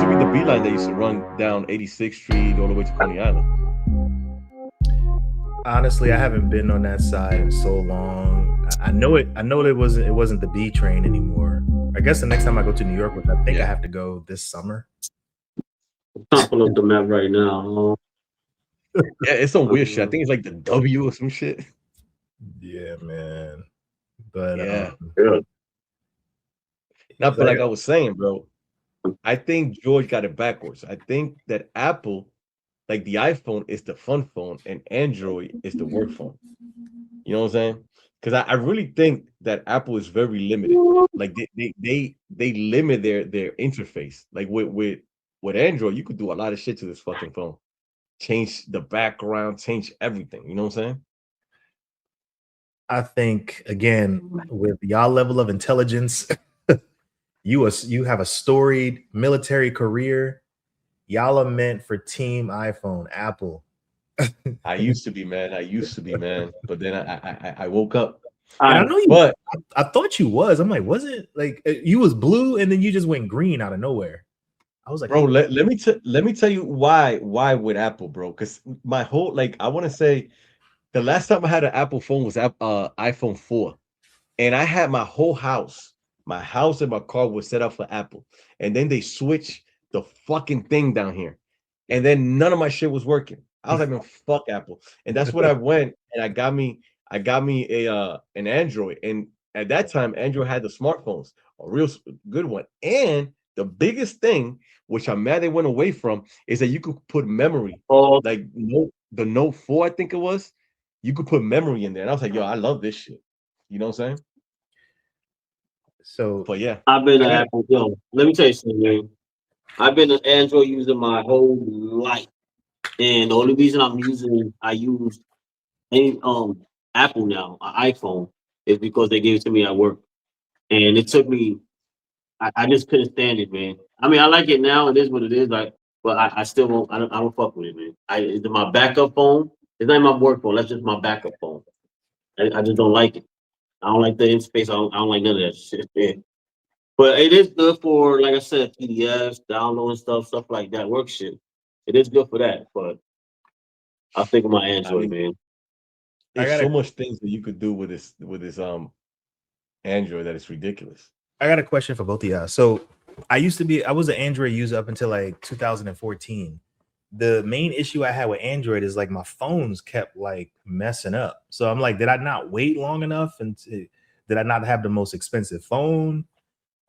to be the beeline that used to run down 86th Street all the way to Coney Island. Honestly, I haven't been on that side in so long. I know it. I know it wasn't the B train anymore. I guess the next time I go to New York, which I think I have to go this summer. I'm pulling up the map right now. Yeah, it's some weird shit. I think it's like the W or some shit. Yeah, man. But Yeah. Yeah. Now, but like I was saying, bro, I think George got it backwards. I think that Apple, like the iPhone, is the fun phone, and Android is the work phone. You know what I'm saying? Because I really think that Apple is very limited. Like they limit their interface. Like with Android, you could do a lot of shit to this fucking phone. Change the background, change everything. You know what I'm saying? I think again, with y'all level of intelligence, you have a storied military career. Y'all are meant for Team iPhone, Apple. I used to be, man. I used to be, man. But then I woke up. And I know you, but I thought you was. I'm like, was it like you was blue and then you just went green out of nowhere? I was like, bro, let me tell you why with Apple, bro. Because my whole I want to say the last time I had an Apple phone was iPhone 4, and I had my whole house, and my car was set up for Apple, and then they switched the fucking thing down here, and then none of my shit was working. I was like, man, fuck Apple, and that's when I went and I got me a an Android, and at that time Android had the smartphones, a real good one, and the biggest thing, which I'm mad they went away from, is that you could put memory. Like the Note 4, I think it was, you could put memory in there, and I was like, yo, I love this shit. You know what I'm saying? So, but yeah, I've been an Apple. Yo, let me tell you something, man. I've been an Android user my whole life, and the only reason I use Apple now, an iPhone, is because they gave it to me at work, and it took me. I just couldn't stand it, man. I mean, I like it now. It is what it is. Like, but I still won't. I don't fuck with it, man. It's my backup phone. It's not my work phone. That's just my backup phone. I just don't like it. I don't like the interface. I don't like none of that shit, man. But it is good for, like I said, PDFs, downloading stuff like that, work shit. It is good for that. But I think of my Android, man. There's so much things that you could do with this Android that is ridiculous. I got a question for both of y'all. So I was an Android user up until like 2014. The main issue I had with Android is like my phones kept like messing up. So I'm like, did I not wait long enough? And did I not have the most expensive phone?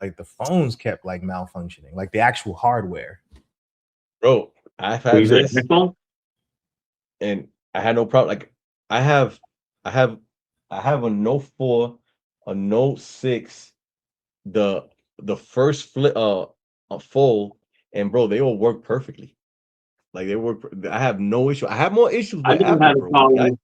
Like the phones kept like malfunctioning, like the actual hardware. Bro, I've had this, and I had no problem. Like I have a Note 4, a Note 6, the first flip a fold, and bro, they all work perfectly. Like they work. I have no issue. I have more issues with Apple, bro.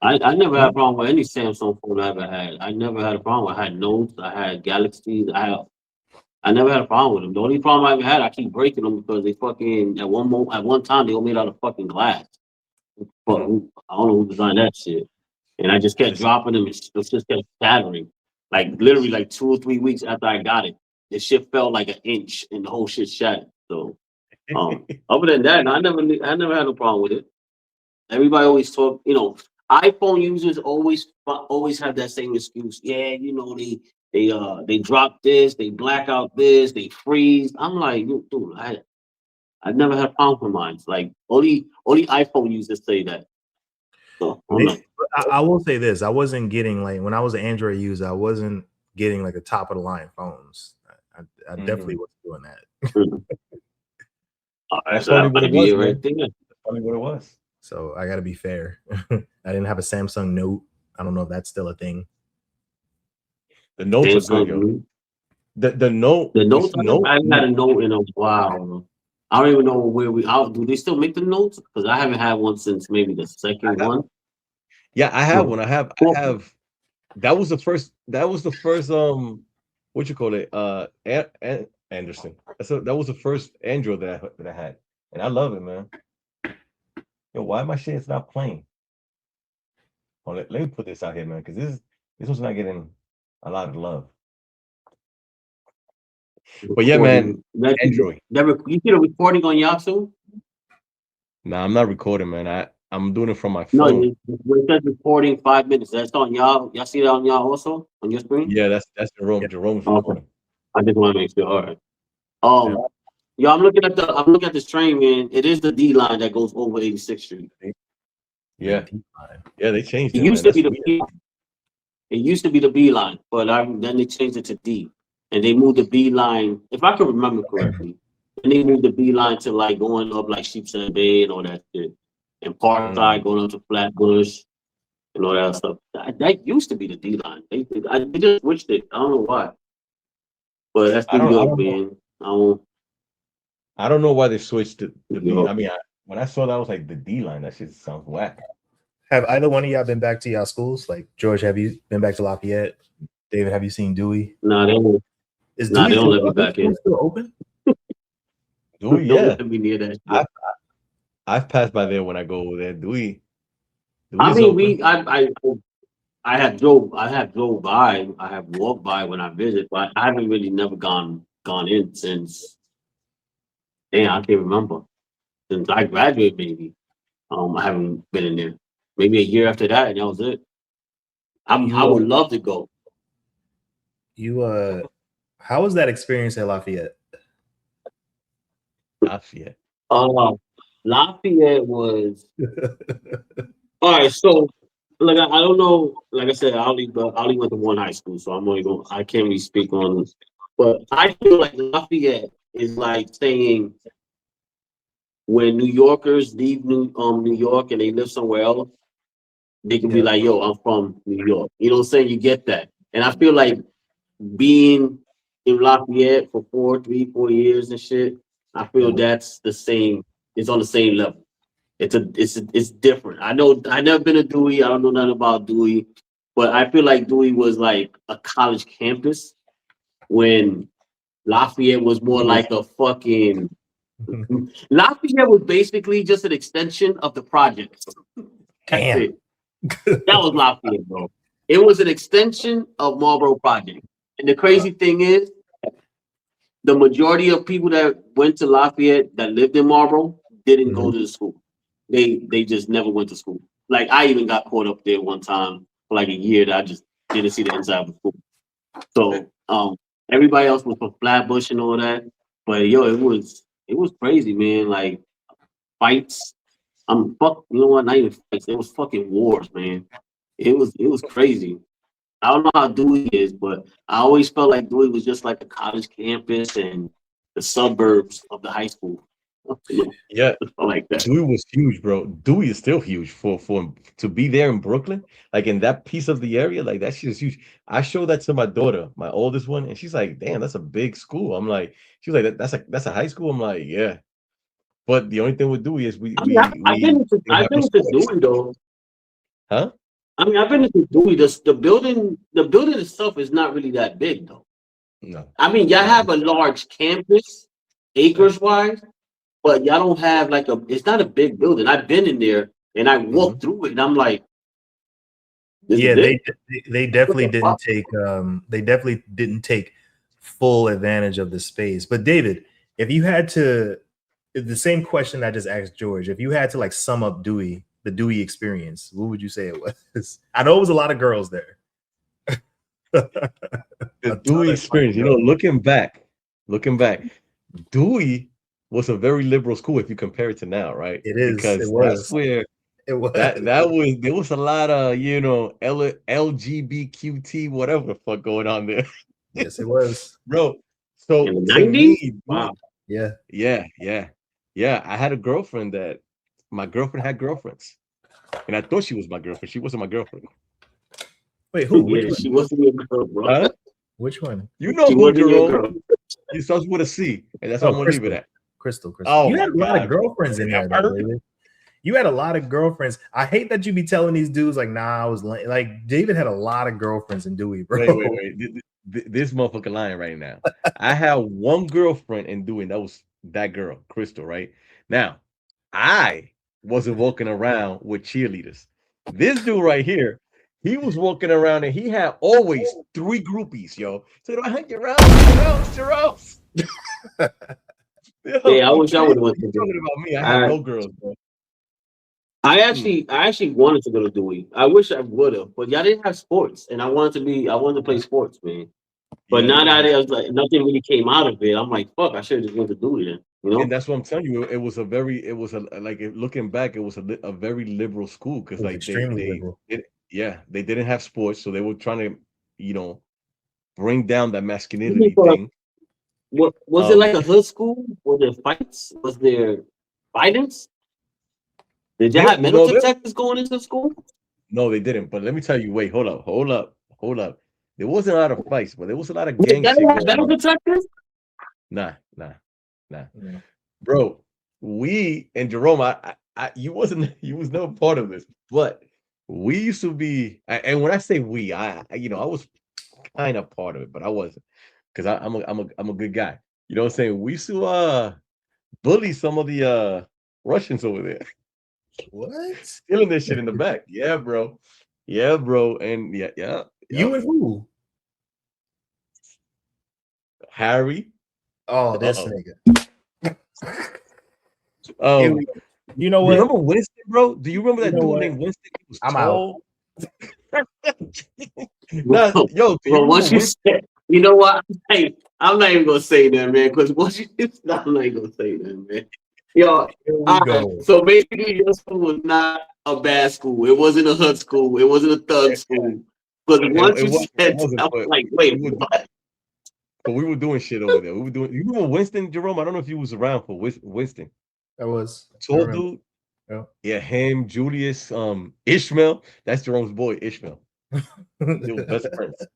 I never had a problem with any Samsung phone I ever had. I never had a problem. I had Notes, I had Galaxies, I never had a problem with them. The only problem I ever had, I keep breaking them because they fucking at one time they all made out of fucking glass. But I don't know who designed that shit. And I just kept dropping them. It just kept shattering. Like literally, like 2 or 3 weeks after I got it, the shit fell like an inch, and the whole shit shattered. So, other than that, I never had no problem with it. Everybody always talk, iPhone users always have that same excuse. Yeah, they drop this, they black out this, they freeze. I'm like, dude, I never had a problem with mine. Like only iPhone users say that. So I will say this: I wasn't getting like when I was an Android user, I wasn't getting like the top of the line phones. I definitely wasn't doing that. That's probably what it was, right there. That's probably what it was. So I got to be fair. I didn't have a Samsung Note. I don't know if that's still a thing. The Notes are good, yo. The Note. The Notes. I haven't had a Note in a while. I don't even know where do they still make the Notes? Because I haven't had one since maybe the second one. Yeah, I have one. I have. That was the first. What you call it? Anderson. That was the first Android that I had, and I love it, man. Yo, why my shit is not playing? Oh, let me put this out here, man, because this was not getting a lot of love. But yeah, man, recording. That Android. you see the recording on Yahoo? Nah, I'm not recording, man. I'm doing it from my No, phone. when it says recording 5 minutes. That's on y'all. Y'all see that on y'all also on your screen? Yeah, that's Yeah. Jerome's Okay. recording. I just want to make sure. All right. Yeah. Yeah, I'm looking at this train, man. It is the D line that goes over 86th Street. The Yeah, deep line. yeah, they changed It it, man. used to be That's the weird. B. It used to be the B line, but then they changed it to D, and they moved the B line. If I can remember correctly, and they moved the B line to like going up like Sheepshead Bay and all that shit, and Parkside Mm. going up to Flatbush and all that stuff. That used to be the D line. They just switched it. I don't know why, but that's I New don't I York, don't know. man. I don't. I don't know why they switched to the New B. York. I mean, when I saw that, I was like, the D line. That shit sounds whack. Have either one of y'all been back to y'all schools? Like George, have you been back to Lafayette? David, have you seen Dewey? Nah, they don't. Is Nah, Dewey they don't still let me are those back in. schools still open? Dewey, Don't yeah. let me near that shit. I I've passed by there when I go over there. I Dewey's mean, open. I have drove by, I have walked by when I visit, but I haven't really never gone in since. Damn, I can't remember since I graduated. Maybe I haven't been in there. Maybe a year after that, and that was it. I You would love to go. you how was that experience at Lafayette? Lafayette. Uh, Lafayette was all right. So, like, I don't know. Like I said, I only went to one high school, so I'm only going. I can't really speak on. But I feel like Lafayette is like saying when New Yorkers leave New York and they live somewhere else, they can be Yeah. like, "Yo, I'm from New York." You know what I'm saying? You get that, and I feel like being in Lafayette for 4 years and shit. I feel Yeah. that's the same. It's on the same level. It's different. I know I never been to Dewey. I don't know nothing about Dewey, but I feel like Dewey was like a college campus when Lafayette was more like a fucking. Lafayette was basically just an extension of the projects. That's Damn. it. That was Lafayette, bro. It was an extension of Marlboro Project. And the crazy thing is, the majority of people that went to Lafayette that lived in Marlboro didn't go Mhm. to the school. They just never went to school. Like I even got caught up there one time for like a year that I just didn't see the inside of the school. So everybody else was from Flatbush and all that. But yo, it was crazy, man. Like fights. You know what? Not even fights. It was fucking wars, man. It was crazy. I don't know how Dewey is, but I always felt like Dewey was just like a college campus and the suburbs of the high school. You know, Yeah, like that. Dewey was huge, bro. Dewey is still huge for to be there in Brooklyn, like in that piece of the area, like that shit is huge. I showed that to my daughter, my oldest one, and she's like, "Damn, that's a big school." I'm like, she's like, "That's a high school." I'm like, "Yeah." But the only thing with Dewey is I mean, we I've have no been into sports, Dewey though. huh? I mean, I've been into Dewey. The building itself is not really that big though. No, I mean, y'all no. have a large campus, Yeah. acres wise, but y'all don't have like a. It's not a big building. I've been in there and I Mhm. walked through it, and I'm like, "This is Yeah, it." they What definitely the fuck? didn't take full advantage of the space. But David, if you had to, the same question I just asked George, if you had to like sum up Dewey, the Dewey experience, what would you say it was? I know it was a lot of girls there. The A ton Dewey of fucking experience, you know, girls. looking back, Dewey was a very liberal school if you compare it to now, right? It is. It Because that's was. where It was. that was there was a lot of LGBTQT whatever the fuck going on there, Yes, it was. bro. In So the to 90s? me, Wow. Yeah. yeah. I had a girlfriend that my girlfriend had girlfriends, and I thought she was my girlfriend. She wasn't my girlfriend. Wait, who? Which Yeah, one? she wasn't your girl, bro. Huh? Which one? You know She who, wasn't your Jerome? girl. It starts with a C, and that's how Oh, I'm gonna leave it Crystal. at. Crystal. Oh You had my a lot of god, bro. girlfriends in there, though, David. You had a lot of girlfriends. I hate that you be telling these dudes like, nah, I was like David had a lot of girlfriends in Dewey, bro. Wait. This motherfucker lying right now. I had one girlfriend in doing that was that girl, Crystal, right? Now, I wasn't walking around with cheerleaders. This dude right here, He was walking around and he had always 3 groupies, yo. So I hang Jerome. Yo, Yeah, I wish I would you have went to talking Dewey. about me? I had I no girls, bro. Hmm. I actually wanted to go to Dewey. I wish I would have, but y'all didn't have sports, and I wanted to play sports, man. But Yeah, they now didn't that have, I was like nothing really came out of it, I'm like, fuck, I should have just went to Dewey then, you and know? that's what I'm telling you. It was a like looking back, it was a very liberal school It because was like extremely liberal. yeah, they didn't have sports, so they were trying to, you know, bring down that Even masculinity for- thing. What was it Um, like a hood school? Was there fights? Was there violence? Did y'all there have metal no there detectors going into school? no they didn't. But let me tell you, wait, hold up. There wasn't a lot of fights, but there was a lot of gang Y'all didn't shit have going metal on. detectors? Nah, nah, nah. Yeah. Bro, we and Jerome, you wasn't you was never part of this, but we used to be, and when I say we, I was kind of part of it, but I wasn't because I'm a good guy. You know what I'm saying? We used to bully some of the Russians over there, What? stealing this shit in the back. Yeah, bro. Yeah, bro. And You and who? Harry. Oh, Uh this oh. nigga. Here Um, we go. You know you what? remember Winston, bro? Do you remember You that know dude what? named Winston? He was I'm out. tall. Nah, yo, do you Well, remember once you Winston? said, you know what? Hey, I'm not even gonna say that, man, because once you, I'm not even gonna say that, man. Yo, Here we all right. go. So basically, your school was not a bad school. It wasn't a hood school. It wasn't a thug school. Because once It you wasn't, said, I was but like, we wait, were what? but we were doing shit over there. We were doing. You remember Winston, Jerome? I don't know if you was around for Winston. I Tall remember. dude. Yeah. Yeah, him, Julius, Ishmael. That's Jerome's boy, Ishmael. They were best friends.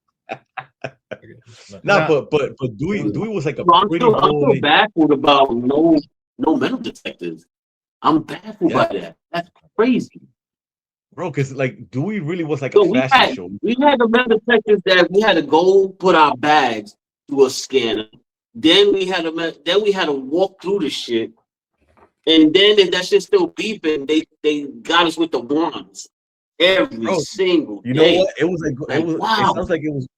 Nah, Nah, but it was Dewey was like a pretty I'm still boy. baffled about no metal detectors. I'm baffled Yeah, by that. That's crazy. bro, because like Dewey really was like a So fashion show. we had the metal detectors that we had to go put our bags through a scanner. Then we had to walk through the shit. And then if that shit still beeping, they got us with the wands every Bro, single you know day. what? It was like Like, it wow. sounds like it was,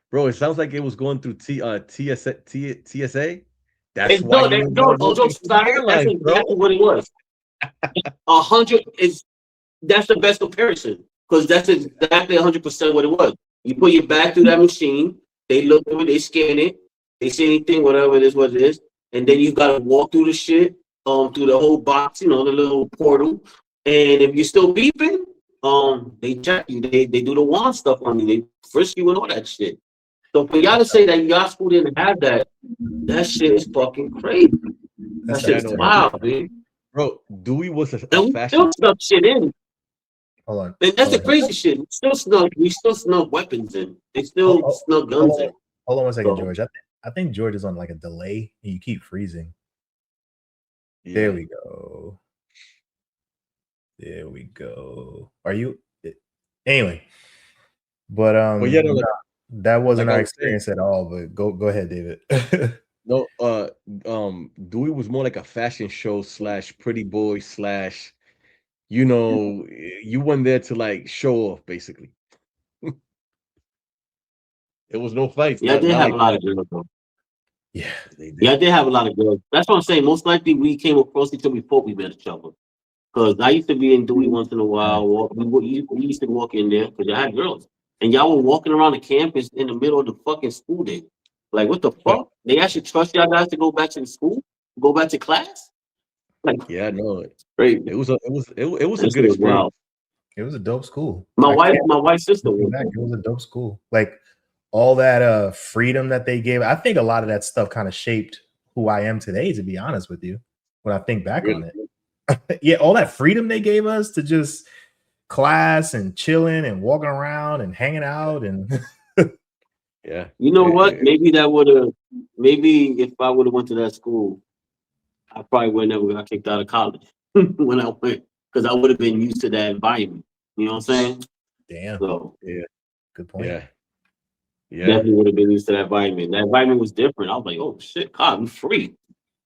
bro, it sounds like it was going through TSA. That's And why you would no, not all walk jokes into the aside, that's airlines, exactly bro. what it was. 100 is that's the best comparison because that's exactly 100% what it was. You put your back through that machine, they look through it, they scan it, they see anything, whatever it is, what it is, and then you gotta walk through the shit, through the whole box, the little portal. And if you're still beeping, they check you, they do the wand stuff on you, they frisk you and all that shit. So for y'all to say that y'all school didn't have that, that shit is fucking crazy. that That shit Yeah, sounds is no, terrible. wild, man. bro. Dewey was a And we fashion. still snuck shit in. Hold on. And that's Hold the on. crazy shit. We still snuck weapons in. They Hold, still hold, snuck hold guns on. in. Hold on 1 second, So George. I think George is on like a delay and you keep freezing. There Yeah. we go. There we go. Are you anyway? But But yeah, no, nah, that wasn't like I our was saying, experience at all. But go ahead, David. no, Dewey was more like a fashion show slash pretty boy slash, you went there to like show off, basically. There was no fights, yeah, I did not have a like lot that. of girls though. Yeah. They Yeah, did. I did have a lot of girls. That's what I'm saying. Most likely we came across each other before we met each other. Because I used to be in Dewey once in a while. We used to walk in there because I had girls. And y'all were walking around the campus in the middle of the fucking school day. Like, what the fuck? They actually trust y'all guys to go back to the school? Go back to class? Like, Yeah, no, crazy. it was a That good shit was experience. wild. It was a dope school. My I wife, can't my wife's sister looking went back. there. It was a dope school. Like all that freedom that they gave. I think a lot of that stuff kind of shaped who I am today, to be honest with you, when I think back on Really. it. Yeah, all that freedom they gave us to just class and chilling and walking around and hanging out and Yeah. You know what? Eh, Maybe if I would have went to that school, I probably would never got kicked out of college when I went because I would have been used to that environment. You know what I'm saying? damn, So yeah. good point. Yeah. Yeah. definitely would have been used to that environment. That environment was different. I was like, oh shit, God, I'm free.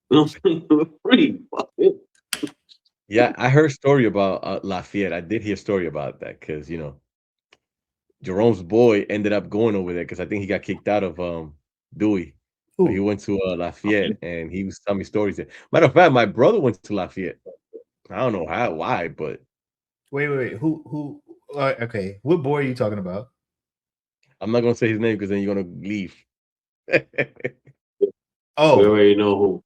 You know what I'm saying? We're free. Fuck it. Yeah, I heard a story about Lafayette. I did hear a story about that because Jerome's boy ended up going over there because I think he got kicked out of Dewey. But he Who? went to Lafayette and he was telling me stories there. Matter of fact, my brother went to Lafayette. I don't know how, why, but Wait. Who? Okay. What boy are you talking about? I'm not gonna say his name because then you're gonna leave. We Oh, already know who.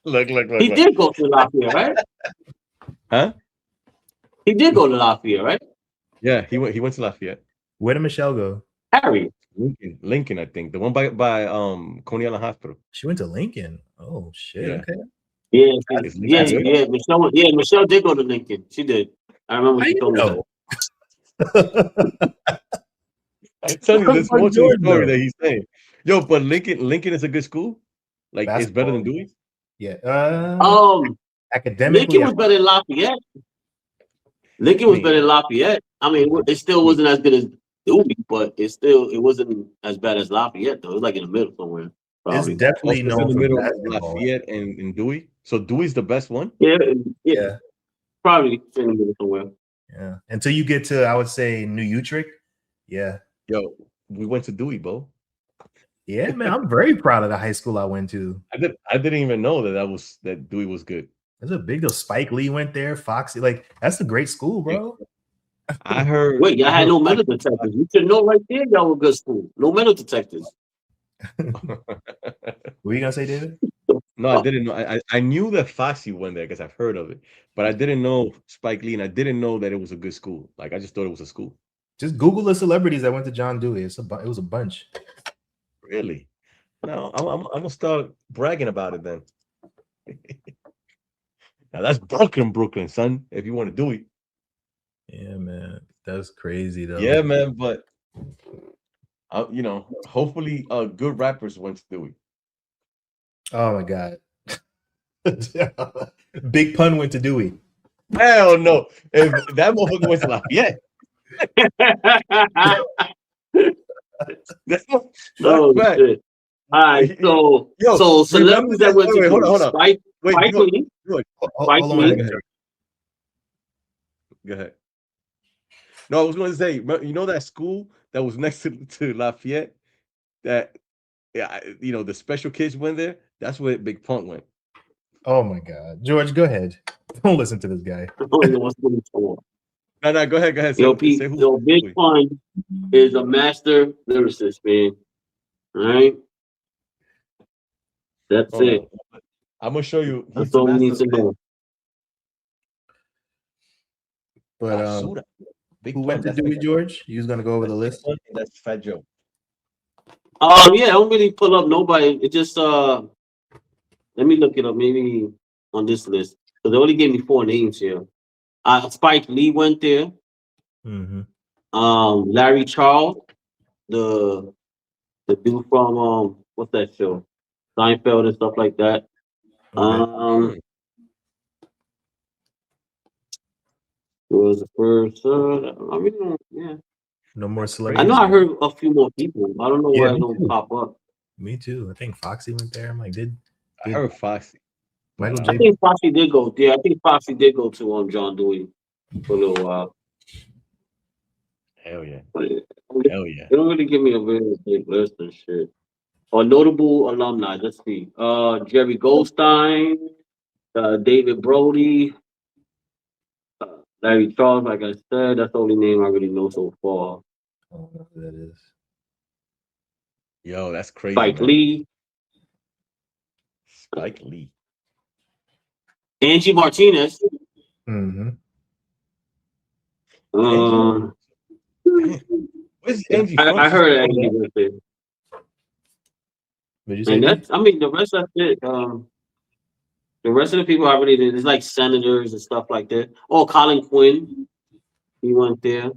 Look, He look. did go to Lafayette, right? Huh? He did go to Lafayette, right? Yeah, he went to Lafayette. where did Michelle go? Harry. Lincoln, I think. The one by Coney Island Hospital. She went to Lincoln. Oh shit. Yeah. Okay. Yeah, Is yeah, Lincoln good? yeah. Michelle did go to Lincoln. She did. I remember How she you told me that. know? I'm telling you, there's Fuck more to the Jordan story though. that he's saying. Yo, but Lincoln is a good school. Like it's better than Basketball. Dewey. Yeah. Lincoln Academically, was better than Lafayette. Lincoln I was better mean, than Lafayette. I mean, it still I mean, wasn't as good as Dewey, but it wasn't as bad as Lafayette though. It was like in the middle somewhere, it's probably. definitely also it's in known the for middle of basketball. Lafayette and Dewey. So Dewey's the best one. Yeah, yeah, Yeah. probably in the middle somewhere. Yeah. Until you get to, I would say, New Utrecht. Yeah. Yo, we went to Dewey, bro. Yeah, man. I'm very proud of the high school I went to. I didn't even know that Dewey was good. There's a big deal. Spike Lee went there. Foxy, like that's a great school, bro. I heard. Wait, y'all I had heard no metal detectors. You should know right there. Y'all were good school. No metal detectors. What are you gonna say, David? No, I didn't know. I knew that Foxy went there because I've heard of it, but I didn't know Spike Lee, and I didn't know that it was a good school. Like I just thought it was a school. Just Google the celebrities that went to John Dewey. It was a bunch. Really? No, I'm gonna start bragging about it then. Now that's Brooklyn, son. If you want to do it, Yeah, man. That's crazy though. yeah, man. But hopefully, good rappers went to Dewey. Oh my god. Big Pun went to Dewey. Hell no! If that motherfucker went to Lafayette, that's Oh fact. shit! All right, so Yo, so celebrities that went to hold on. Spike Wait, Lee. Spike Hold on. Lee. Go ahead. No, I was going to say, you know that school that was next to Lafayette, that the special kids went there. That's where Big Punk went. Oh my god, George, go ahead. Don't listen to this guy. I don't know what's going on. No, go ahead. Yo, Say Pete. who. Yo, Big Pun is a master lyricist, man. All right, that's Hold it. on. I'm gonna show you. That's He's the all we need master to know. But Basura. Big who Pun, went to that's Dewey, like- George? You was gonna go over the that's list. Big Pun and that's Fat Joe. Yeah, I don't really pull up nobody. It just let me look it up maybe on this list because they only gave me 4 names here. Spike Lee went there. Mm-hmm. Larry Charles, the dude from what's that show, Seinfeld and stuff like that. Okay. It was the first. I really don't. Yeah, No more I celebrities. know I heard a few more people. I don't know Yeah, why me it don't too. pop up. Me too. I think Foxy went there. I'm like, did I heard Foxy. Michael I J. think Foxy did go. Yeah, I think Foxy did go to John Dewey for a little while. Hell yeah. But Hell yeah. they don't really give me a very big list and shit. Or notable alumni. Let's see. Jerry Goldstein, David Brody, Larry Charles. Like I said, that's the only name I really know so far. I don't know who that is. Yo, that's crazy. Spike Man. Lee, Spike Lee. Angie Martinez. Mm-hmm. Where's Angie from? I heard Angie was there. Would you say? And that's, I mean, the rest of it. The rest of the people I really did is like senators and stuff like that. Oh, Colin Quinn, he went there.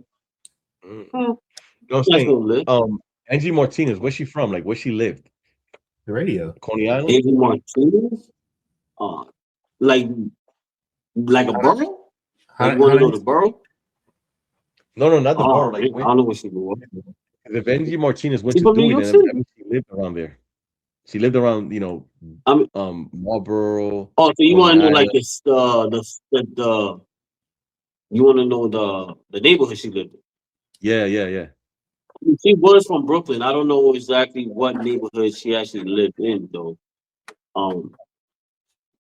You know what I'm saying? Angie Martinez, where's she from? Like where she lived? The radio. Coney Island? Angie Martinez? Like a borough? Like you want to know the borough? No, not the borough. Like I don't know where she was. If Angie Martinez went She's to from New Dewey, York then City. that means she lived around there. She lived around, Marlboro. Oh, so you want to know like Island. you want to know the neighborhood she lived in? Yeah. She was from Brooklyn. I don't know exactly what neighborhood she actually lived in though. Um,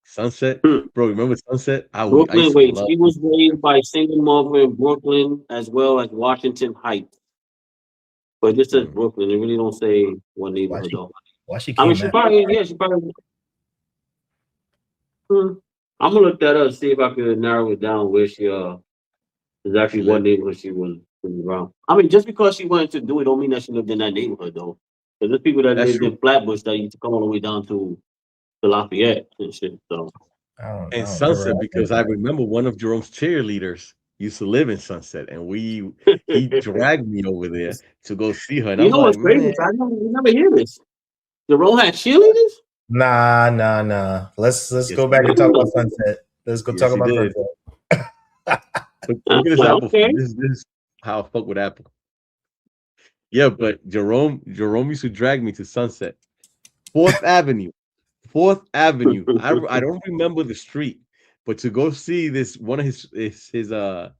Sunset, hmm, bro. Remember Sunset? I Brooklyn. used to Wait, love. she was raised by a single mother in Brooklyn as well as Washington Heights. But this says Mm. Brooklyn. It really don't say what Why neighborhood she though. why she I mean, came she out? probably yeah, she probably. Hmm. I'm gonna look that up, see if I can narrow it down where she exactly She what lived. neighborhood she was around. I mean, just because she wanted to do it, don't mean that she lived in that neighborhood though. Because there's people that That's lived true. in Flatbush that used to come all the way down to Lafayette and shit. So And I don't never Sunset, heard because I that. remember one of Jerome's cheerleaders used to live in Sunset, and he dragged me over there to go see her, and you I'm know like, what's man, crazy? We never hear this. The role had cheerleaders. Nah. Let's yes, go he back and did. talk Oh, about Sunset. Let's go talk Yes, he about did. Sunset. Look at this well, Apple okay. phone. This is how I fuck with Apple. Yeah, but Jerome used to drag me to Sunset, Fourth Avenue, Fourth Avenue. I don't remember the street, but to go see this one of his cheerleaders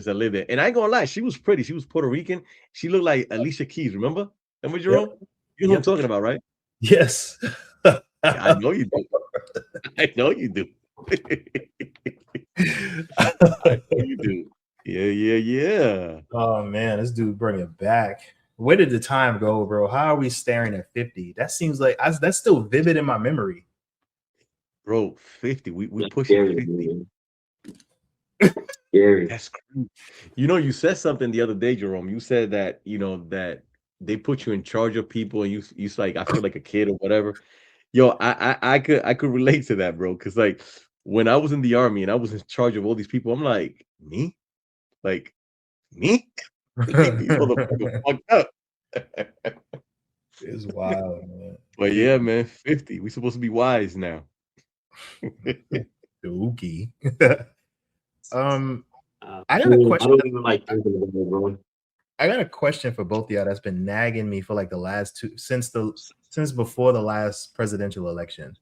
that lived there. And I ain't gonna lie, she was pretty. She was Puerto Rican. She looked like Alicia Keys. Remember Yep. Jerome? You know who I'm Yep. talking about, right? Yes. Yeah, I know you do. I know you do. I know you do. Yeah. Oh man, this dude bring it back. Where did the time go, bro? How are we staring at 50? That seems like that's still vivid in my memory. Bro, 50. We That's pushing scary, 50. man. Scary. That's crazy. You said something the other day, Jerome. You said that, that they put you in charge of people and you like, I feel like a kid or whatever. Yo, I could relate to that, bro. Cause like when I was in the army and I was in charge of all these people, I'm like, me? Like me? These motherfuckers fucked up. It's wild, man. But yeah, man, 50. We supposed to be wise now. Dookie. um, I I got a mean, I question. don't even like thinking about it, bro. I got a question for both of y'all that's been nagging me for like the last since before the last presidential election.